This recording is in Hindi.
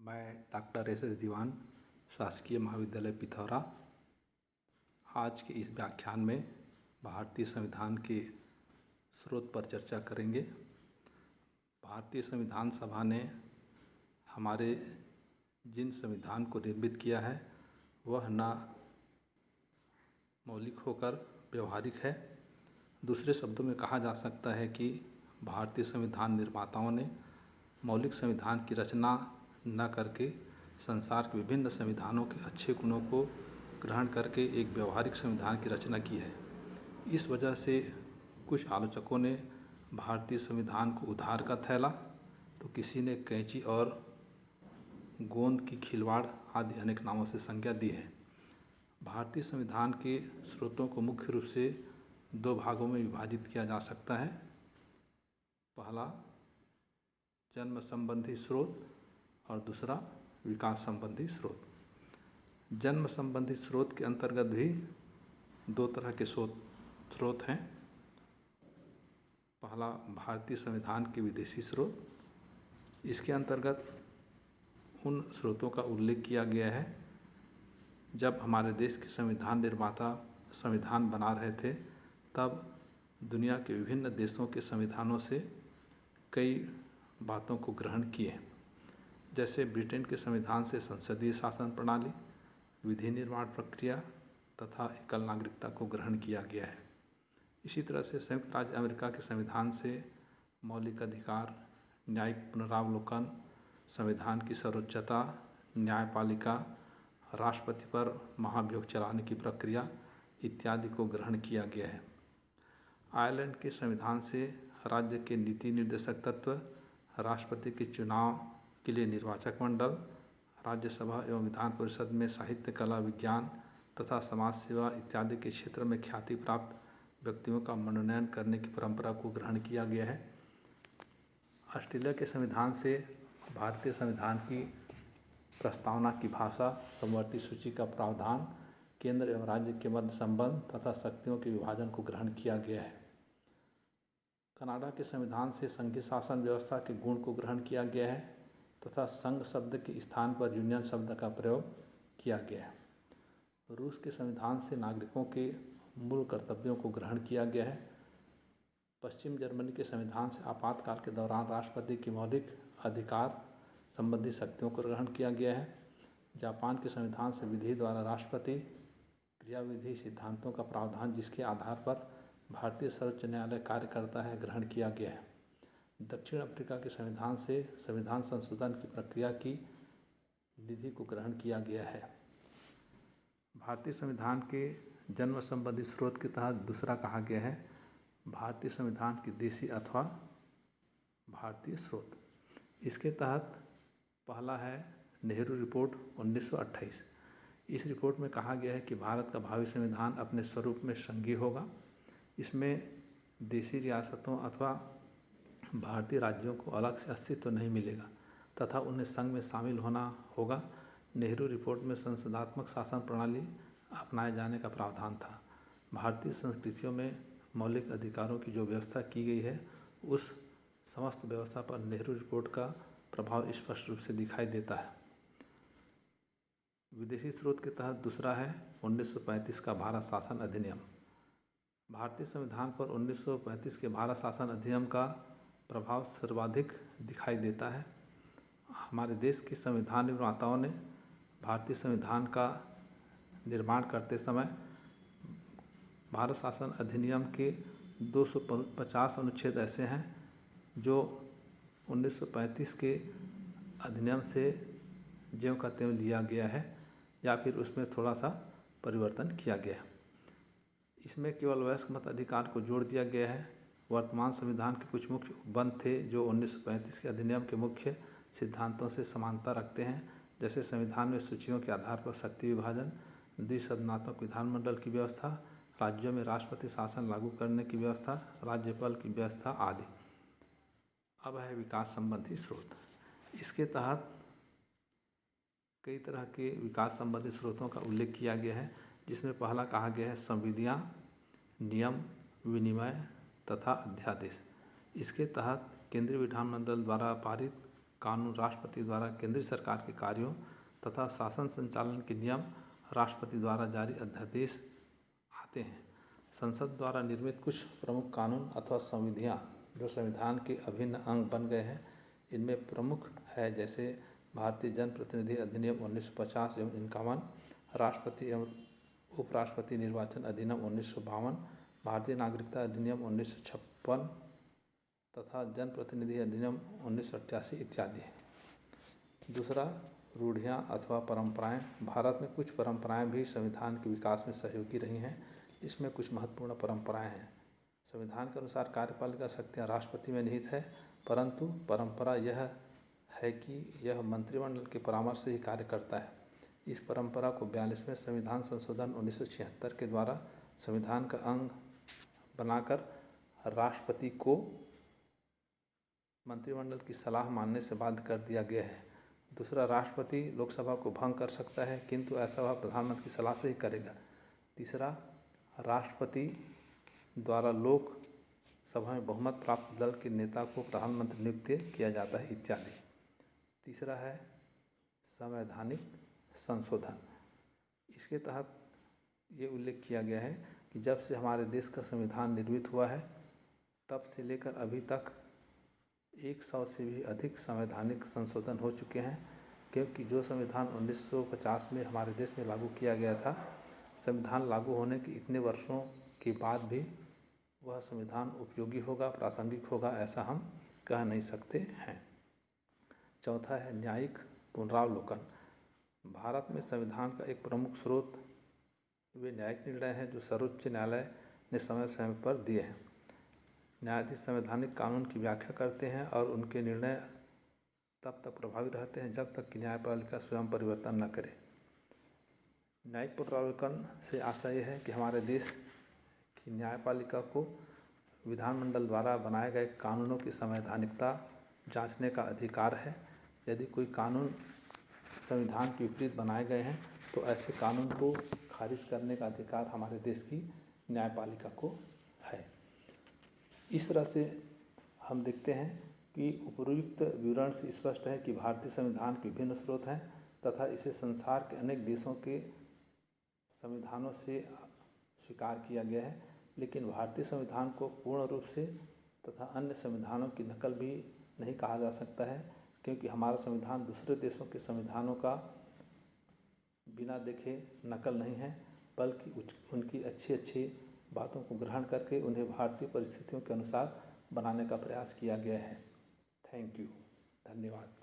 मैं डॉक्टर एस दीवान शासकीय महाविद्यालय पिथौरा आज के इस व्याख्यान में भारतीय संविधान के स्रोत पर चर्चा करेंगे। भारतीय संविधान सभा ने हमारे जिन संविधान को निर्मित किया है वह न मौलिक होकर व्यवहारिक है। दूसरे शब्दों में कहा जा सकता है कि भारतीय संविधान निर्माताओं ने मौलिक संविधान की रचना न करके संसार के विभिन्न संविधानों के अच्छे गुणों को ग्रहण करके एक व्यवहारिक संविधान की रचना की है। इस वजह से कुछ आलोचकों ने भारतीय संविधान को उधार का थैला, तो किसी ने कैंची और गोंद की खिलवाड़ आदि अनेक नामों से संज्ञा दी है। भारतीय संविधान के स्रोतों को मुख्य रूप से दो भागों में विभाजित किया जा सकता है। पहला जन्म संबंधी स्रोत और दूसरा विकास संबंधी स्रोत। जन्म संबंधी स्रोत के अंतर्गत भी दो तरह के स्रोत हैं। पहला भारतीय संविधान के विदेशी स्रोत। इसके अंतर्गत उन स्रोतों का उल्लेख किया गया है जब हमारे देश के संविधान निर्माता संविधान बना रहे थे, तब दुनिया के विभिन्न देशों के संविधानों से कई बातों को ग्रहण किए। जैसे ब्रिटेन के संविधान से संसदीय शासन प्रणाली, विधि निर्माण प्रक्रिया तथा एकल नागरिकता को ग्रहण किया गया है। इसी तरह से संयुक्त राज्य अमेरिका के संविधान से मौलिक अधिकार, न्यायिक पुनरावलोकन, संविधान की सर्वोच्चता, न्यायपालिका, राष्ट्रपति पर महाभियोग चलाने की प्रक्रिया इत्यादि को ग्रहण किया गया है। आयरलैंड के संविधान से राज्य के नीति निर्देशक तत्व, राष्ट्रपति के चुनाव के लिए निर्वाचक मंडल, राज्यसभा एवं विधान परिषद में साहित्य, कला, विज्ञान तथा समाज सेवा इत्यादि के क्षेत्र में ख्याति प्राप्त व्यक्तियों का मनोनयन करने की परंपरा को ग्रहण किया गया है। ऑस्ट्रेलिया के संविधान से भारतीय संविधान की प्रस्तावना की भाषा, समवर्ती सूची का प्रावधान, केंद्र एवं राज्य के मध्य संबंध तथा शक्तियों के विभाजन को ग्रहण किया गया है। कनाडा के संविधान से संघीय शासन व्यवस्था के गुण को ग्रहण किया गया है तथा संघ शब्द के स्थान पर यूनियन शब्द का प्रयोग किया गया है। रूस के संविधान से नागरिकों के मूल कर्तव्यों को ग्रहण किया गया है। पश्चिम जर्मनी के संविधान से आपातकाल के दौरान राष्ट्रपति की मौलिक अधिकार संबंधी शक्तियों को ग्रहण किया गया है। जापान के संविधान से विधि द्वारा राष्ट्रपति क्रियाविधि सिद्धांतों का प्रावधान, जिसके आधार पर भारतीय सर्वोच्च न्यायालय कार्य करता है, ग्रहण किया गया है। दक्षिण अफ्रीका के संविधान से संविधान संशोधन की प्रक्रिया की विधि को ग्रहण किया गया है। भारतीय संविधान के जन्म संबंधी स्रोत के तहत दूसरा कहा गया है भारतीय संविधान की देशी अथवा भारतीय स्रोत। इसके तहत पहला है नेहरू रिपोर्ट 1928। इस रिपोर्ट में कहा गया है कि भारत का भावी संविधान अपने स्वरूप में संघीय होगा। इसमें देशी रियासतों अथवा भारतीय राज्यों को अलग से अस्तित्व नहीं मिलेगा तथा उन्हें संघ में शामिल होना होगा। नेहरू रिपोर्ट में संसदात्मक शासन प्रणाली अपनाए जाने का प्रावधान था। भारतीय संस्कृतियों में मौलिक अधिकारों की जो व्यवस्था की गई है, उस समस्त व्यवस्था पर नेहरू रिपोर्ट का प्रभाव स्पष्ट रूप से दिखाई देता है। विदेशी स्रोत के तहत दूसरा है 1935 का भारत शासन अधिनियम। भारतीय संविधान पर 1935 के भारत शासन अधिनियम का प्रभाव सर्वाधिक दिखाई देता है। हमारे देश के संविधान निर्माताओं ने भारतीय संविधान का निर्माण करते समय भारत शासन अधिनियम के 250 अनुच्छेद ऐसे हैं जो 1935 के अधिनियम से ज्यों का त्यों लिया गया है या फिर उसमें थोड़ा सा परिवर्तन किया गया है। इसमें केवल वयस्क मत अधिकार को जोड़ दिया गया है। वर्तमान संविधान के कुछ मुख्य उपबंध थे जो 1935 के अधिनियम के मुख्य सिद्धांतों से समानता रखते हैं, जैसे संविधान में सूचियों के आधार पर शक्ति विभाजन, द्विसदनात्मक विधानमंडल की व्यवस्था, राज्यों में राष्ट्रपति शासन लागू करने की व्यवस्था, राज्यपाल की व्यवस्था आदि। अब है विकास संबंधी स्रोत। इसके तहत कई तरह के विकास संबंधी स्रोतों का उल्लेख किया गया है, जिसमें पहला कहा गया है संविधियाँ, नियम, विनिमय तथा अध्यादेश। इसके तहत केंद्रीय विधानमंडल द्वारा पारित कानून राष्ट्रपति द्वारा केंद्रीय सरकार के कार्यों तथा शासन संचालन के नियम राष्ट्रपति द्वारा जारी अध्यादेश आते हैं। संसद द्वारा निर्मित कुछ प्रमुख कानून अथवा संविधियाँ जो संविधान के अभिन्न अंग बन गए हैं, इनमें प्रमुख है जैसे भारतीय जन प्रतिनिधि अधिनियम 1950 एवं 51, राष्ट्रपति एवं उपराष्ट्रपति निर्वाचन अधिनियम 1952, भारतीय नागरिकता अधिनियम 1956 तथा जन प्रतिनिधि अधिनियम 1988 इत्यादि है। दूसरा, रूढ़ियाँ अथवा परंपराएं। भारत में कुछ परंपराएं भी संविधान के विकास में सहयोगी रही हैं। इसमें कुछ महत्वपूर्ण परंपराएं हैं। संविधान के अनुसार कार्यपालिका शक्तियाँ राष्ट्रपति में निहित है, परंतु परंपरा यह है कि यह मंत्रिमंडल के परामर्श से ही कार्य करता है। इस परंपरा को 42वें संविधान संशोधन 1976 के द्वारा संविधान का अंग बनाकर राष्ट्रपति को मंत्रिमंडल की सलाह मानने से बाध्य कर दिया गया है। दूसरा, राष्ट्रपति लोकसभा को भंग कर सकता है, किंतु ऐसा वह प्रधानमंत्री की सलाह से ही करेगा। तीसरा, राष्ट्रपति द्वारा लोकसभा में बहुमत प्राप्त दल के नेता को प्रधानमंत्री नियुक्त किया जाता है इत्यादि। तीसरा है संवैधानिक संशोधन। इसके तहत ये उल्लेख किया गया है कि जब से हमारे देश का संविधान निर्मित हुआ है, तब से लेकर अभी तक 100 से भी अधिक संवैधानिक संशोधन हो चुके हैं, क्योंकि जो संविधान 1950 में हमारे देश में लागू किया गया था, संविधान लागू होने के इतने वर्षों के बाद भी वह संविधान उपयोगी होगा, प्रासंगिक होगा, ऐसा हम कह नहीं सकते हैं। चौथा है न्यायिक पुनरावलोकन। भारत में संविधान का एक प्रमुख स्रोत वे न्यायिक निर्णय हैं जो सर्वोच्च न्यायालय ने समय समय पर दिए हैं। न्यायाधीश संवैधानिक कानून की व्याख्या करते हैं और उनके निर्णय तब तक प्रभावी रहते हैं जब तक कि न्यायपालिका स्वयं परिवर्तन न करे। न्यायिक पुनरावलोकन से आशय यह है कि हमारे देश की न्यायपालिका को विधानमंडल द्वारा बनाए गए कानूनों की संवैधानिकता जांचने का अधिकार है। यदि कोई कानून संविधान के विपरीत बनाए गए हैं तो ऐसे कानून को खारिज करने का अधिकार हमारे देश की न्यायपालिका को है। इस तरह से हम देखते हैं कि उपर्युक्त विवरण से स्पष्ट है कि भारतीय संविधान के विभिन्न स्रोत हैं तथा इसे संसार के अनेक देशों के संविधानों से स्वीकार किया गया है, लेकिन भारतीय संविधान को पूर्ण रूप से तथा अन्य संविधानों की नकल भी नहीं कहा जा सकता है, क्योंकि हमारा संविधान दूसरे देशों के संविधानों का बिना देखे नकल नहीं है, बल्कि उनकी अच्छी बातों को ग्रहण करके उन्हें भारतीय परिस्थितियों के अनुसार बनाने का प्रयास किया गया है। थैंक यू, धन्यवाद।